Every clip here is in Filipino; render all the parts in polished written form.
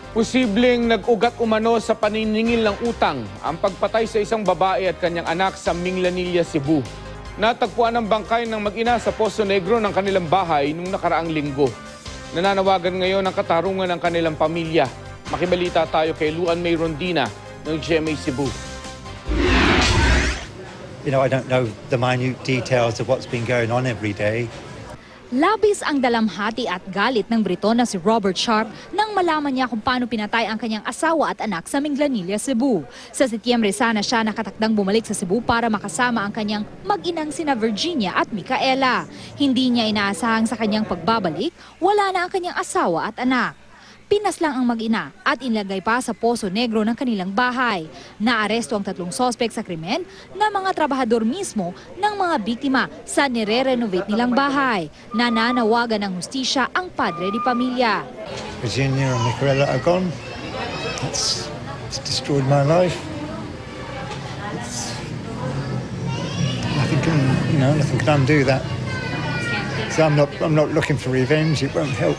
Posibleng nag-ugat umano sa paniningil ng utang ang pagpatay sa isang babae at kanyang anak sa Minglanilla, Cebu. Natagpuan ang bangkay ng mag-ina sa Poso Negro ng kanilang bahay noong nakaraang linggo. Nananawagan ngayon ang katarungan ng kanilang pamilya. Makibalita tayo kay Luan May Rondina ng GMA Cebu. You know, I don't know the minute details of what's been going on every day. Labis ang dalamhati at galit ng Briton na si Robert Sharp nang malaman niya kung paano pinatay ang kanyang asawa at anak sa Minglanilla, Cebu. Sa Setyembre sana siya nakatakdang bumalik sa Cebu para makasama ang kanyang mag-inang sina Virginia at Micaela. Hindi niya inaasahang sa kanyang pagbabalik, wala na ang kanyang asawa at anak. Pinas lang ang mag-ina at inilagay pa sa Poso Negro ng kanilang bahay. Naaresto ang 3 sospek sa krimen na mga trabahador mismo ng mga biktima sa nire-renovate nilang bahay. Nananawagan ng hustisya ang padre di pamilya. Virginia and Micaela are gone. It's destroyed my life. Nothing can undo that. So I'm not looking for revenge. It won't help.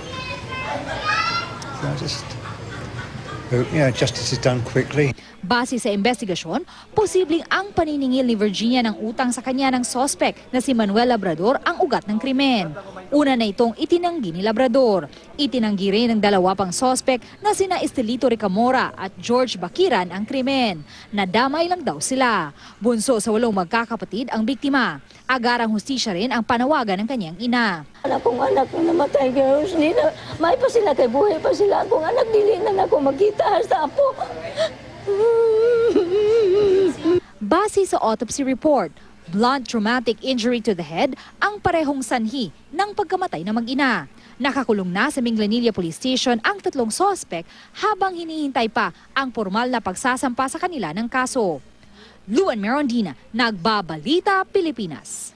Justice is done quickly. Base sa investigasyon, posibleng ang paniningil ni Virginia ng utang sa kanya ng sospek na si Manuel Labrador ang ugat ng krimen. Una na itong itinanggi ni Labrador. Itinanggi rin ng 2 pang sospek na sina Estelito Ricamora at George Bakiran ang krimen. Nadamay lang daw sila. Bunso sa 8 magkakapatid ang biktima. Agarang hustisya rin ang panawagan ng kanyang ina. Akong anak na namatay kayo, may pa sila kay buhay pa sila. Akong anak dili na ako magkita sa apo. Base sa autopsy report, blunt traumatic injury to the head ang parehong sanhi ng pagkamatay ng mag-ina. Nakakulong na sa Minglanilla Police Station ang 3 sospek habang hinihintay pa ang formal na pagsasampa sa kanila ng kaso. Luan May Rondina, Nagbabalita, Pilipinas.